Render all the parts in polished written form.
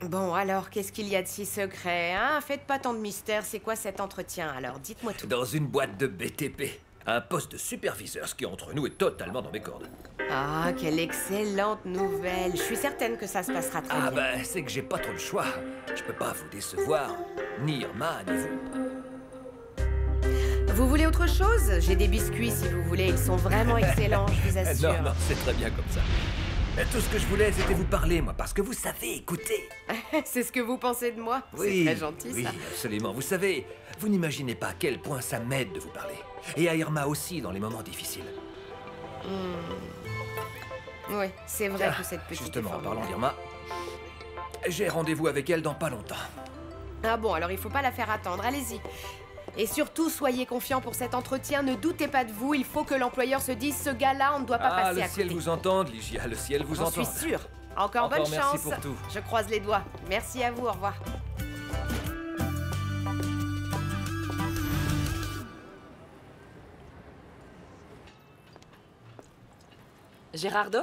Bon, alors, qu'est-ce qu'il y a de si secret, hein? Faites pas tant de mystère, c'est quoi cet entretien, alors? Dites-moi tout. Dans une boîte de BTP. Un poste de superviseur, ce qui entre nous est totalement dans mes cordes. Ah, quelle excellente nouvelle. Je suis certaine que ça se passera très bien. Ah bah, c'est que j'ai pas trop le choix. Je peux pas vous décevoir. Ni Irma, ni vous. Vous voulez autre chose? J'ai des biscuits si vous voulez, ils sont vraiment excellents, je vous assure. Non, c'est très bien comme ça. Mais tout ce que je voulais, c'était vous parler, moi, parce que vous savez écouter. C'est ce que vous pensez de moi? Oui, c'est très gentil, oui, ça. absolument. Vous savez, vous n'imaginez pas à quel point ça m'aide de vous parler. Et à Irma aussi, dans les moments difficiles. Oui, c'est vrai que cette petite Justement, en est parlant formidable. d'Irma, j'ai rendez-vous avec elle dans pas longtemps. Ah bon, alors il faut pas la faire attendre, allez-y. Et surtout, soyez confiants pour cet entretien, ne doutez pas de vous, il faut que l'employeur se dise, ce gars-là, on ne doit pas Ah, passer le à ciel côté. vous entende, Ligia, le ciel vous J'en entende. suis sûre. Encore bonne merci chance. pour tout. Je croise les doigts. Merci à vous, au revoir. Gérardo?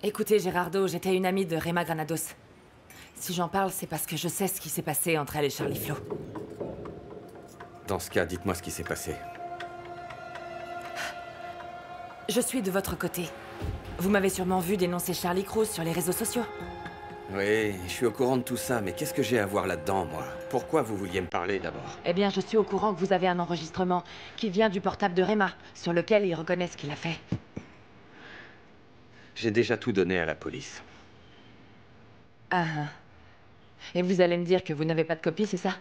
Écoutez, Gérardo, j'étais une amie de Rema Granados. Si j'en parle, c'est parce que je sais ce qui s'est passé entre elle et Charlie Flo. Dans ce cas, dites-moi ce qui s'est passé. Je suis de votre côté. Vous m'avez sûrement vu dénoncer Charlie Cruz sur les réseaux sociaux. Oui, je suis au courant de tout ça, mais qu'est-ce que j'ai à voir là-dedans, moi? Pourquoi vous vouliez me parler, d'abord? Eh bien, je suis au courant que vous avez un enregistrement qui vient du portable de Rema, sur lequel il reconnaît ce qu'il a fait. J'ai déjà tout donné à la police. Ah. Et vous allez me dire que vous n'avez pas de copie, c'est ça?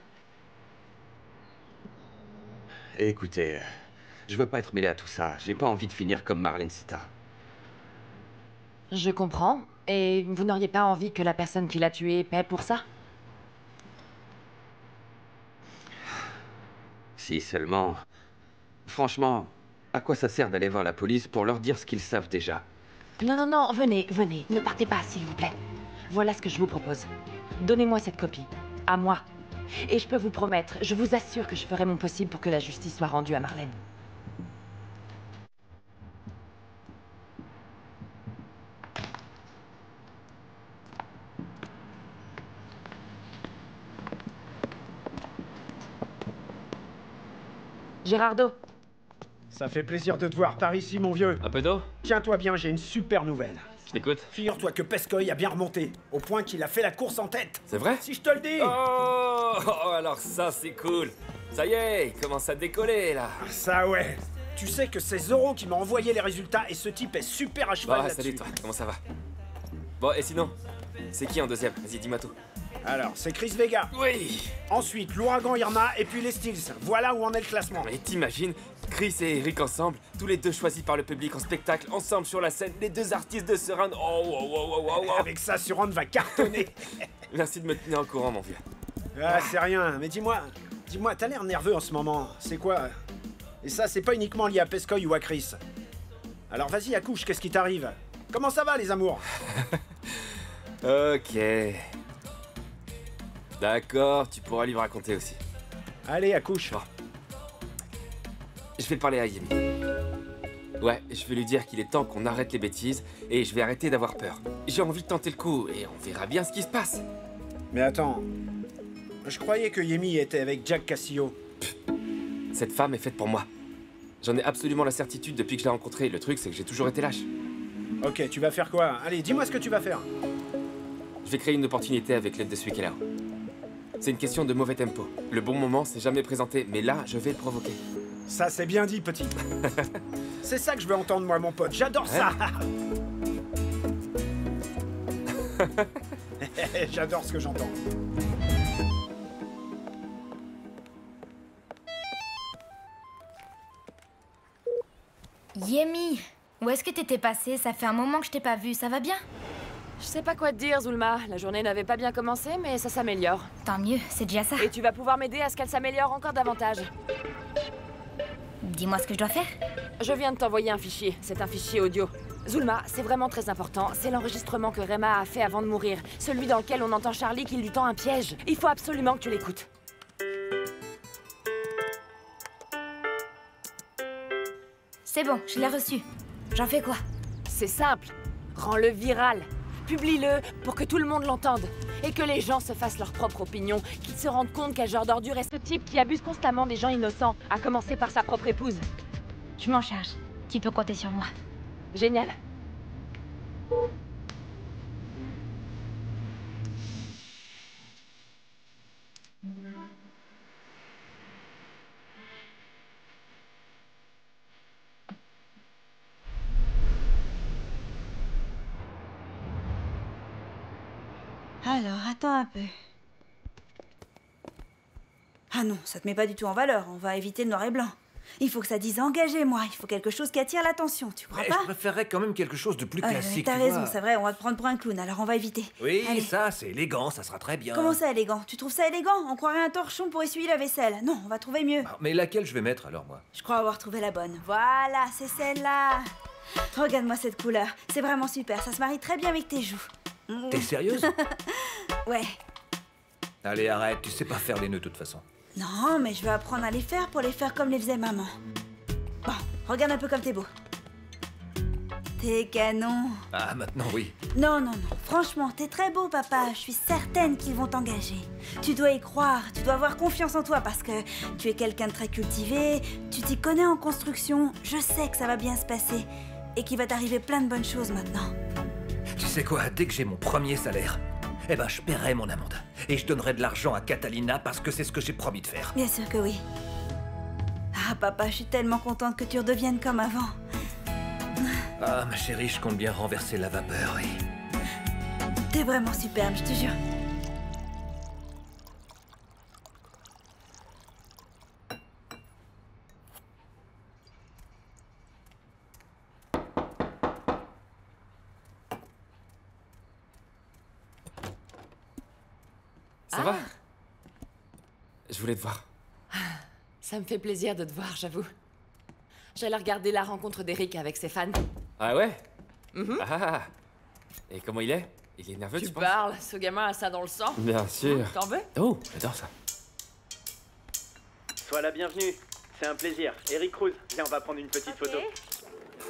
Et écoutez, je veux pas être mêlé à tout ça. J'ai pas envie de finir comme Marlène Sita. Je comprends. Et vous n'auriez pas envie que la personne qui l'a tué paie pour ça? Si seulement... Franchement, à quoi ça sert d'aller voir la police pour leur dire ce qu'ils savent déjà? Non, non, non, venez, venez. Ne partez pas, s'il vous plaît. Voilà ce que je vous propose. Donnez-moi cette copie. À moi. Et je peux vous promettre, je vous assure que je ferai mon possible pour que la justice soit rendue à Marlène. Gérardo. Ça fait plaisir de te voir par ici, mon vieux. Un peu d'eau? Tiens-toi bien, j'ai une super nouvelle. Je t'écoute. Figure-toi que Pescoy a bien remonté, au point qu'il a fait la course en tête. C'est vrai? Si je te le dis. Oh, alors ça c'est cool. Ça y est, il commence à décoller là. Ça ouais. Tu sais que c'est Zoro qui m'a envoyé les résultats et ce type est super à cheval Bah là-dessus. salut toi, comment ça va? Bon, et sinon, c'est qui en deuxième? Vas-y, dis-moi tout. Alors, c'est Chris Vega. Oui. Ensuite, l'ouragan Irma et puis les Steels. Voilà où en est le classement. Mais t'imagines, Chris et Eric ensemble, tous les deux choisis par le public en spectacle, ensemble sur la scène, les deux artistes de ce round. Oh, wow, wow, wow, wow, wow. Avec ça, ce round va cartonner. Merci de me tenir au courant, mon vieux. Ah, c'est rien, mais dis-moi, t'as l'air nerveux en ce moment. C'est quoi? Et ça, c'est pas uniquement lié à Pescoy ou à Chris. Alors vas-y, accouche, qu'est-ce qui t'arrive? Comment ça va, les amours? Ok. D'accord, tu pourras lui raconter aussi. Allez, accouche. Bon. Je vais parler à Yemi. Ouais, je vais lui dire qu'il est temps qu'on arrête les bêtises et je vais arrêter d'avoir peur. J'ai envie de tenter le coup et on verra bien ce qui se passe. Mais attends, je croyais que Yemi était avec Jack Cassillo. Cette femme est faite pour moi. J'en ai absolument la certitude depuis que je l'ai rencontrée. Le truc, c'est que j'ai toujours été lâche. Ok, tu vas faire quoi? Allez, dis-moi ce que tu vas faire. Je vais créer une opportunité avec l'aide de celui qui est là. C'est une question de mauvais tempo. Le bon moment s'est jamais présenté, mais là, je vais le provoquer. Ça, c'est bien dit, petit. C'est ça que je veux entendre, moi, mon pote. J'adore ça. J'adore ce que j'entends. Yemi, où est-ce que t'étais passé? Ça fait un moment que je t'ai pas vu, ça va bien? Je sais pas quoi te dire, Zulma. La journée n'avait pas bien commencé, mais ça s'améliore. Tant mieux, c'est déjà ça. Et tu vas pouvoir m'aider à ce qu'elle s'améliore encore davantage. Dis-moi ce que je dois faire. Je viens de t'envoyer un fichier. C'est un fichier audio. Zulma, c'est vraiment très important. C'est l'enregistrement que Rema a fait avant de mourir. Celui dans lequel on entend Charlie qui lui tend un piège. Il faut absolument que tu l'écoutes. C'est bon, je l'ai reçu. J'en fais quoi? C'est simple. Rends-le viral. Publie-le pour que tout le monde l'entende. Et que les gens se fassent leur propre opinion. Qu'ils se rendent compte quel genre d'ordure est ce type qui abuse constamment des gens innocents. À commencer par sa propre épouse. Je m'en charge. Tu peux compter sur moi. Génial. Alors, attends un peu. Ah non, ça te met pas du tout en valeur. On va éviter le noir et blanc. Il faut que ça dise engagé, moi. Il faut quelque chose qui attire l'attention, tu crois Mais pas? je préférerais quand même quelque chose de plus classique. T'as tu raison, vois. c'est vrai, on va te prendre pour un clown, alors on va éviter. Oui, Allez. ça, c'est élégant, ça sera très bien. Comment ça, élégant? Tu trouves ça élégant? On croirait un torchon pour essuyer la vaisselle. Non, on va trouver mieux. Ah, mais laquelle je vais mettre alors, moi? Je crois avoir trouvé la bonne. Voilà, c'est celle-là. Regarde-moi cette couleur. C'est vraiment super, ça se marie très bien avec tes joues. T'es sérieuse? Ouais. Allez, arrête, tu sais pas faire les nœuds de toute façon. Non, mais je veux apprendre à les faire pour les faire comme les faisait maman. Bon, regarde un peu comme t'es beau. T'es canon. Ah, maintenant oui. Non, non, non. Franchement, t'es très beau, papa. Je suis certaine qu'ils vont t'engager. Tu dois y croire. Tu dois avoir confiance en toi parce que tu es quelqu'un de très cultivé. Tu t'y connais en construction. Je sais que ça va bien se passer et qu'il va t'arriver plein de bonnes choses maintenant. Tu sais quoi, dès que j'ai mon premier salaire, eh ben je paierai mon amende. Et je donnerai de l'argent à Catalina parce que c'est ce que j'ai promis de faire. Bien sûr que oui. Ah, papa, je suis tellement contente que tu redeviennes comme avant. Ah, ma chérie, je compte bien renverser la vapeur, oui. T'es vraiment superbe, je te jure. Ça va? Je voulais te voir. Ça me fait plaisir de te voir, j'avoue. J'allais regarder la rencontre d'Eric avec ses fans. Ah ouais? Ah. Et comment il est? Il est nerveux, tu penses? parles, ce gamin a ça dans le sang. Bien sûr. T'en veux? Oh, j'adore ça. Sois la bienvenue. C'est un plaisir. Eric Cruz, viens, on va prendre une petite photo.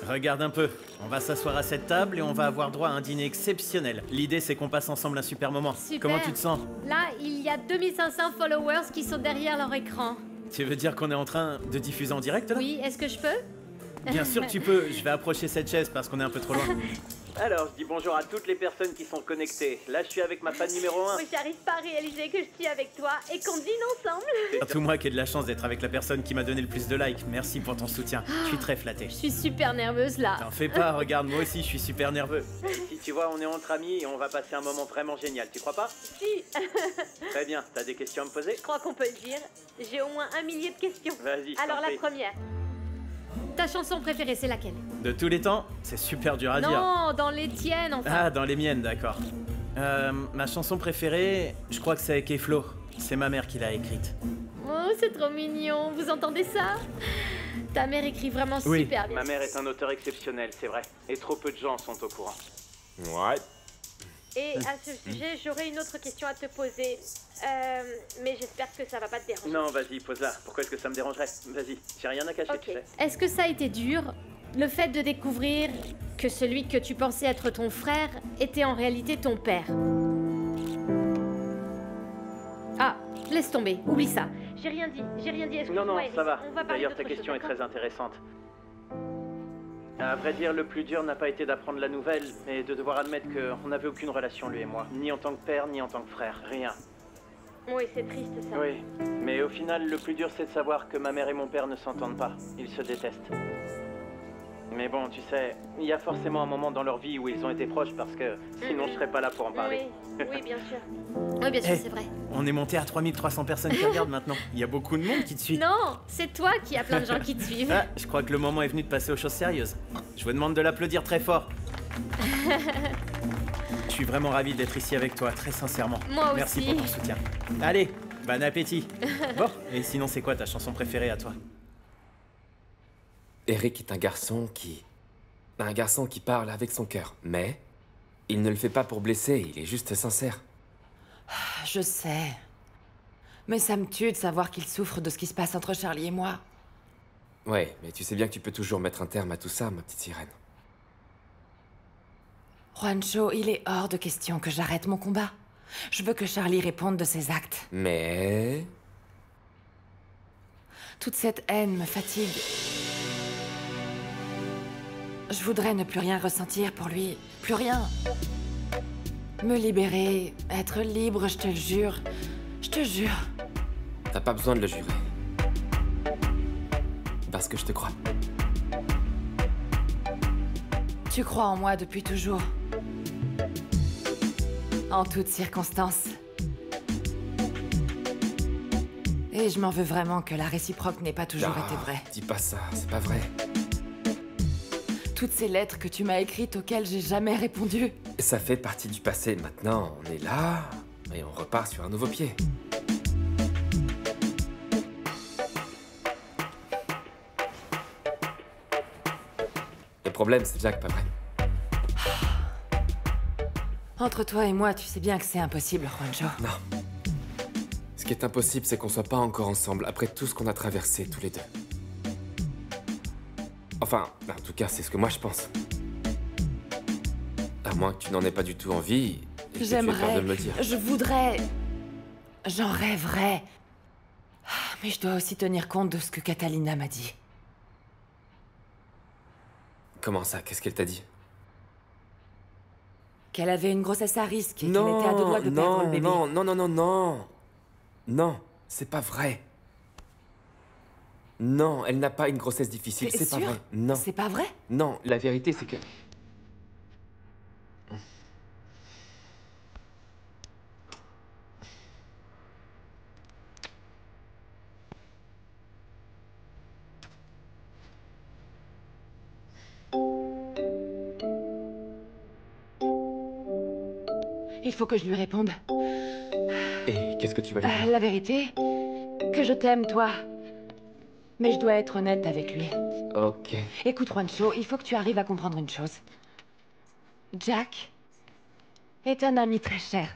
Regarde un peu. On va s'asseoir à cette table et on va avoir droit à un dîner exceptionnel. L'idée, c'est qu'on passe ensemble un super moment. Super. Comment tu te sens? Là, il y a 2500 followers qui sont derrière leur écran. Tu veux dire qu'on est en train de diffuser en direct, là? Oui, est-ce que je peux? Bien sûr que tu peux. Je vais approcher cette chaise parce qu'on est un peu trop loin. Alors, je dis bonjour à toutes les personnes qui sont connectées. Là, je suis avec ma fan numéro 1. Moi, j'arrive pas à réaliser que je suis avec toi et qu'on dîne ensemble. Surtout moi qui ai de la chance d'être avec la personne qui m'a donné le plus de likes. Merci pour ton soutien. Je suis très flatté. Je suis super nerveuse là. T'en fais pas, regarde, moi aussi, je suis super nerveux. Si tu vois, on est entre amis et on va passer un moment vraiment génial. Tu crois pas? Si, Très bien. T'as des questions à me poser? je crois qu'on peut le dire. J'ai au moins 1 millier de questions. Vas-y, je Alors t'en la prie. première. Ta chanson préférée, c'est laquelle? De tous les temps, c'est super dur à dire. Non, dans les tiennes, enfin. Ah, dans les miennes, d'accord. Ma chanson préférée, je crois que c'est avec Flo. C'est ma mère qui l'a écrite. Oh, c'est trop mignon. Vous entendez ça? Ta mère écrit vraiment Oui. super bien. Ma mère est un auteur exceptionnel, c'est vrai. Et trop peu de gens sont au courant. Ouais. Et à ce sujet, j'aurais une autre question à te poser. Mais j'espère que ça va pas te déranger. Non, vas-y, pose-la. Pourquoi est-ce que ça me dérangerait? Vas-y, j'ai rien à cacher, Ok. tu sais. Est-ce que ça a été dur, le fait de découvrir que celui que tu pensais être ton frère était en réalité ton père? Ah, laisse tomber, oublie ça. J'ai rien dit, excuse-moi. Non, non, Eric. ça va. On va parler D'ailleurs, ta d'autre chose, question est d'accord? très intéressante. À vrai dire, le plus dur n'a pas été d'apprendre la nouvelle, mais de devoir admettre qu'on n'avait aucune relation, lui et moi. Ni en tant que père, ni en tant que frère. Rien. Oui, c'est triste ça. Oui. Mais au final, le plus dur, c'est de savoir que ma mère et mon père ne s'entendent pas. Ils se détestent. Mais bon, tu sais, il y a forcément un moment dans leur vie où ils ont été proches parce que sinon je serais pas là pour en parler. Oui, bien sûr. Oui, bien sûr, Eh, c'est vrai. On est monté à 3300 personnes qui regardent maintenant. Il y a beaucoup de monde qui te suit. Non, c'est toi qui as plein de gens qui te suivent. Ah, je crois que le moment est venu de passer aux choses sérieuses. Je vous demande de l'applaudir très fort. Je suis vraiment ravi d'être ici avec toi, très sincèrement. Moi Merci aussi. pour ton soutien. Allez, bon appétit. Bon, et sinon c'est quoi ta chanson préférée à toi? Eric est un garçon qui parle avec son cœur. Mais il ne le fait pas pour blesser, il est juste sincère. Je sais. Mais ça me tue de savoir qu'il souffre de ce qui se passe entre Charlie et moi. Ouais, mais tu sais bien que tu peux toujours mettre un terme à tout ça, ma petite sirène. Juancho, il est hors de question que j'arrête mon combat. Je veux que Charlie réponde de ses actes. Mais... Toute cette haine me fatigue. Je voudrais ne plus rien ressentir pour lui. Plus rien. Me libérer, être libre, je te le jure. Je te jure. T'as pas besoin de le jurer. Parce que je te crois. Tu crois en moi depuis toujours. En toutes circonstances. Et je m'en veux vraiment que la réciproque n'ait pas toujours été vraie. Dis pas ça, c'est pas vrai. Toutes ces lettres que tu m'as écrites auxquelles j'ai jamais répondu. Ça fait partie du passé. Maintenant, on est là, et on repart sur un nouveau pied. Le problème, c'est Jack, pas vrai? Entre toi et moi, tu sais bien que c'est impossible, Juancho. Non. Ce qui est impossible, c'est qu'on soit pas encore ensemble, après tout ce qu'on a traversé, tous les deux. Enfin, en tout cas, c'est ce que moi je pense. À moins que tu n'en aies pas du tout envie, et que tu aies peur de me le dire. Je voudrais... J'en rêverais. Mais je dois aussi tenir compte de ce que Catalina m'a dit. Comment ça? Qu'est-ce qu'elle t'a dit? Qu'elle avait une grossesse à risque et qu'elle était à deux doigts de perdre le bébé. Non. Non, c'est pas vrai. Non, elle n'a pas une grossesse difficile, c'est pas vrai. Non. C'est pas vrai? Non, la vérité, c'est que... Il faut que je lui réponde. Et qu'est-ce que tu vas lui dire? La vérité, que je t'aime, toi. Mais je dois être honnête avec lui. Ok. Écoute, Juancho, il faut que tu arrives à comprendre une chose. Jack est un ami très cher.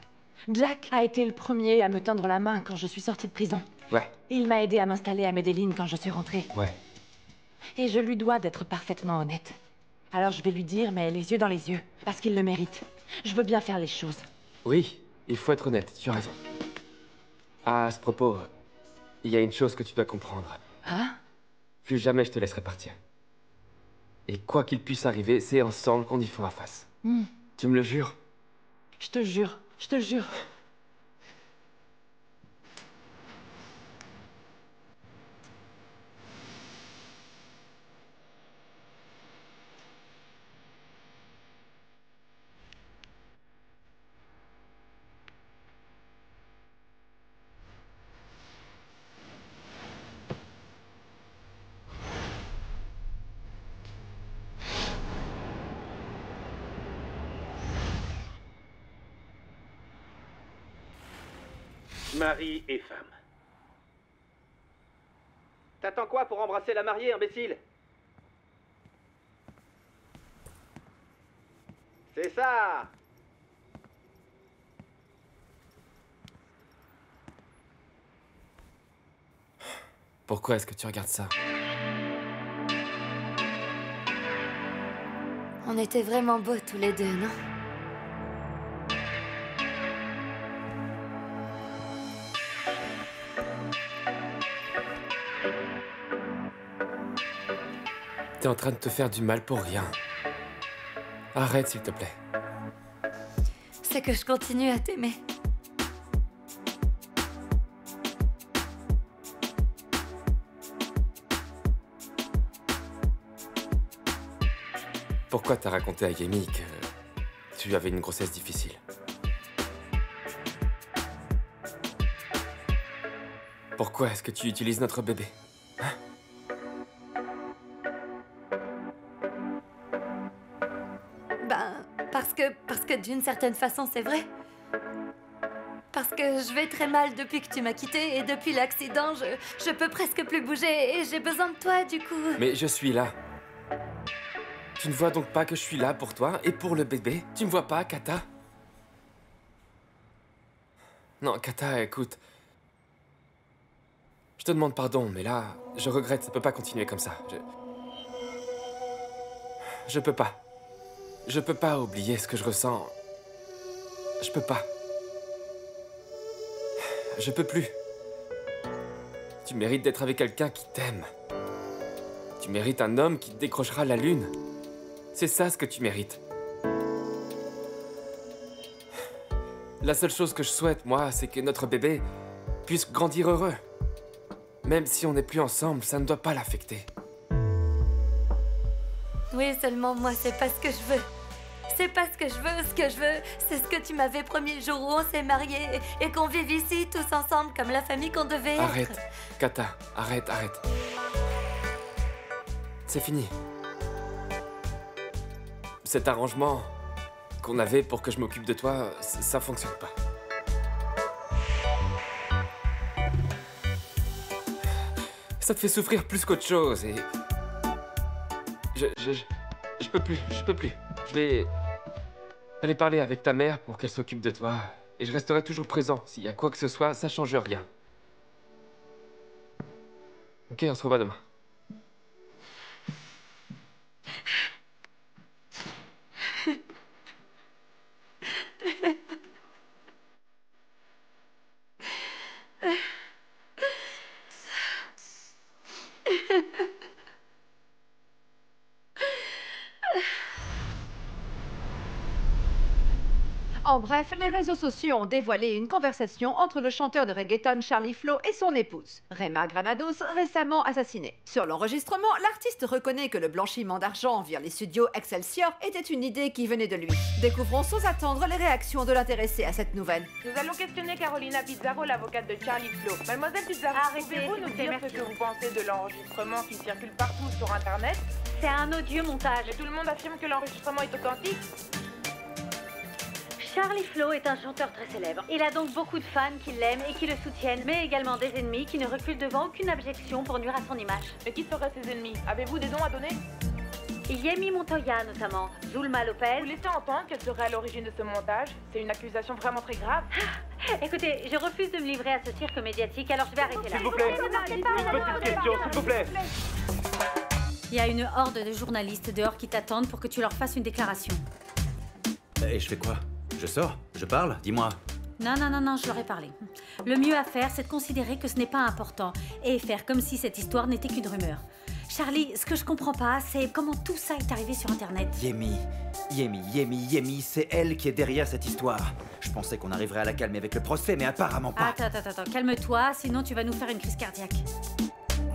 Jack a été le premier à me tendre la main quand je suis sortie de prison. Ouais. Il m'a aidé à m'installer à Medellín quand je suis rentrée. Ouais. Et je lui dois d'être parfaitement honnête. Alors je vais lui dire, mais les yeux dans les yeux, parce qu'il le mérite. Je veux bien faire les choses. Oui, il faut être honnête, tu as raison. À ce propos, il y a une chose que tu dois comprendre. Hein? Plus jamais je te laisserai partir. Et quoi qu'il puisse arriver, c'est ensemble qu'on y fera face. Tu me le jures? Je te jure, je te jure. Mari et femme. T'attends quoi pour embrasser la mariée, imbécile? C'est ça! Pourquoi est-ce que tu regardes ça? On était vraiment beaux tous les deux, non? T'es en train de te faire du mal pour rien. Arrête, s'il te plaît. C'est que je continue à t'aimer. Pourquoi t'as raconté à Yemi que tu avais une grossesse difficile? Pourquoi est-ce que tu utilises notre bébé? Parce que d'une certaine façon, c'est vrai. Parce que je vais très mal depuis que tu m'as quitté et depuis l'accident, je peux presque plus bouger et j'ai besoin de toi, du coup. Mais je suis là. Tu ne vois donc pas que je suis là pour toi et pour le bébé? Tu me vois pas, Kata? Non, Kata, écoute. Je te demande pardon, mais là, je regrette, ça peut pas continuer comme ça. Je peux pas. Je peux pas oublier ce que je ressens. Je peux pas. Je peux plus. Tu mérites d'être avec quelqu'un qui t'aime. Tu mérites un homme qui te décrochera la lune. C'est ça ce que tu mérites. La seule chose que je souhaite, moi, c'est que notre bébé puisse grandir heureux. Même si on n'est plus ensemble, ça ne doit pas l'affecter. Oui, seulement moi, c'est pas ce que je veux. C'est pas ce que je veux. Ce que je veux, c'est ce que tu m'avais promis le jour où on s'est mariés et qu'on vive ici tous ensemble comme la famille qu'on devait être. Arrête, Kata, arrête. C'est fini. Cet arrangement qu'on avait pour que je m'occupe de toi, ça fonctionne pas. Ça te fait souffrir plus qu'autre chose et... Je peux plus. Je vais aller parler avec ta mère pour qu'elle s'occupe de toi. Et je resterai toujours présent. S'il y a quoi que ce soit, ça change rien. Ok, on se revoit demain. En bref, les réseaux sociaux ont dévoilé une conversation entre le chanteur de reggaeton Charlie Flow et son épouse, Rema Granados, récemment assassinée. Sur l'enregistrement, l'artiste reconnaît que le blanchiment d'argent via les studios Excelsior était une idée qui venait de lui. Découvrons sans attendre les réactions de l'intéressé à cette nouvelle. Nous allons questionner Carolina Pizarro, l'avocate de Charlie Flow. Mademoiselle Pizarro, pouvez-vous nous dire ce que vous pensez de l'enregistrement qui circule partout sur Internet? C'est un odieux montage. Et tout le monde affirme que l'enregistrement est authentique? Charlie Flow est un chanteur très célèbre. Il a donc beaucoup de fans qui l'aiment et qui le soutiennent, mais également des ennemis qui ne reculent devant aucune objection pour nuire à son image. Et qui seraient ces ennemis? Avez-vous des noms à donner? Yemi Montoya notamment, Zulma Lopez. Vous laissez entendre qu'elle serait à l'origine de ce montage? C'est une accusation vraiment très grave. Écoutez, je refuse de me livrer à ce cirque médiatique, alors je vais arrêter là. S'il vous plaît, une petite question, s'il vous plaît. Il y a une horde de journalistes dehors qui t'attendent pour que tu leur fasses une déclaration. Et je fais quoi? Je sors? Je parle? Dis-moi. Non, je leur ai parlé. Le mieux à faire, c'est de considérer que ce n'est pas important et faire comme si cette histoire n'était qu'une rumeur. Charlie, ce que je comprends pas, c'est comment tout ça est arrivé sur Internet. Yemi, c'est elle qui est derrière cette histoire. Je pensais qu'on arriverait à la calmer avec le procès, mais apparemment pas. Attends, calme-toi, sinon tu vas nous faire une crise cardiaque.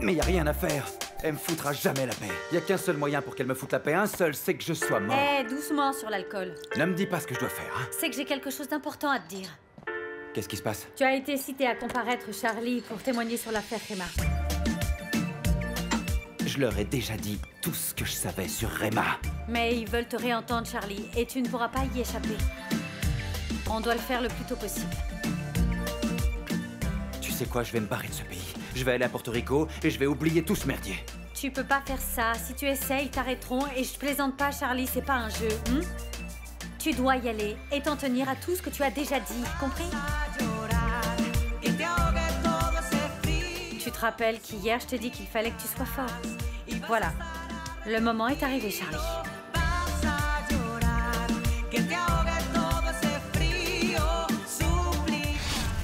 Mais y a rien à faire. Elle me foutra jamais la paix. Y a qu'un seul moyen pour qu'elle me foute la paix, un seul, c'est que je sois mort. Doucement sur l'alcool. Ne me dis pas ce que je dois faire, hein. C'est que j'ai quelque chose d'important à te dire. Qu'est-ce qui se passe? Tu as été cité à comparaître, Charlie, pour témoigner sur l'affaire Rema. Je leur ai déjà dit tout ce que je savais sur Rema. Mais ils veulent te réentendre, Charlie, et tu ne pourras pas y échapper. On doit le faire le plus tôt possible. Tu sais quoi, je vais me barrer de ce pays. Je vais aller à Porto Rico et je vais oublier tout ce merdier. Tu peux pas faire ça. Si tu essaies, ils t'arrêteront. Et je plaisante pas, Charlie, c'est pas un jeu. Tu dois y aller et t'en tenir à tout ce que tu as déjà dit, compris? Tu te rappelles qu'hier, je t'ai dit qu'il fallait que tu sois fort. Voilà. Le moment est arrivé, Charlie.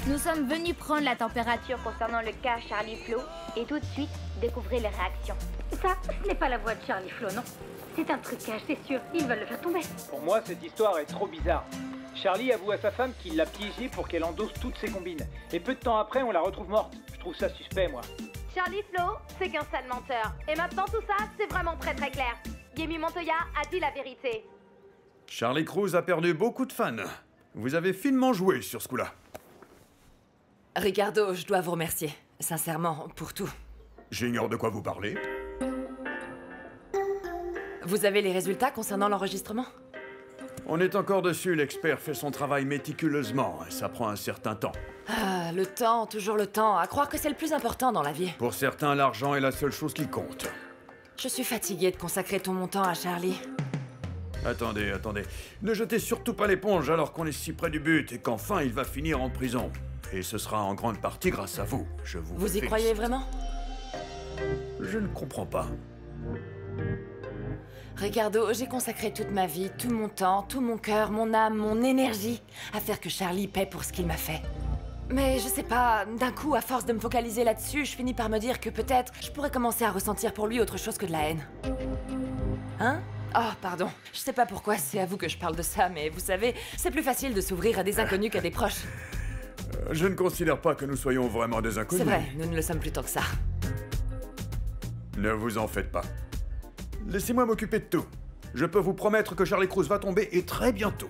Nous sommes venus prendre la température concernant le cas Charlie Flow et tout de suite découvrir les réactions. Ça, ce n'est pas la voix de Charlie Flow, non. C'est un trucage, c'est sûr. Ils veulent le faire tomber. Pour moi, cette histoire est trop bizarre. Charlie avoue à sa femme qu'il l'a piégée pour qu'elle endosse toutes ses combines. Et peu de temps après, on la retrouve morte. Je trouve ça suspect, moi. Charlie Flow, c'est qu'un sale menteur. Et maintenant tout ça, c'est vraiment très clair. Yemi Montoya a dit la vérité. Charlie Cruz a perdu beaucoup de fans. Vous avez finement joué sur ce coup-là. Ricardo, je dois vous remercier. Sincèrement, pour tout. J'ignore de quoi vous parlez. Vous avez les résultats concernant l'enregistrement? On est encore dessus, l'expert fait son travail méticuleusement. Ça prend un certain temps. Ah, le temps, toujours le temps. À croire que c'est le plus important dans la vie. Pour certains, l'argent est la seule chose qui compte. Je suis fatiguée de consacrer tout mon temps à Charlie. Attendez. Ne jetez surtout pas l'éponge alors qu'on est si près du but et qu'enfin il va finir en prison. Et ce sera en grande partie grâce à vous. Je vous Vous y félicite. croyez vraiment? Je ne comprends pas. Ricardo, j'ai consacré toute ma vie, tout mon temps, tout mon cœur, mon âme, mon énergie à faire que Charlie paie pour ce qu'il m'a fait. Mais je sais pas, d'un coup, à force de me focaliser là-dessus, je finis par me dire que peut-être je pourrais commencer à ressentir pour lui autre chose que de la haine. Hein? Oh, pardon. Je sais pas pourquoi c'est à vous que je parle de ça, mais vous savez, c'est plus facile de s'ouvrir à des inconnus qu'à des proches. Je ne considère pas que nous soyons vraiment des inconnus. C'est vrai, nous ne le sommes plus tant que ça. Ne vous en faites pas. Laissez-moi m'occuper de tout. Je peux vous promettre que Charlie Cruz va tomber et très bientôt.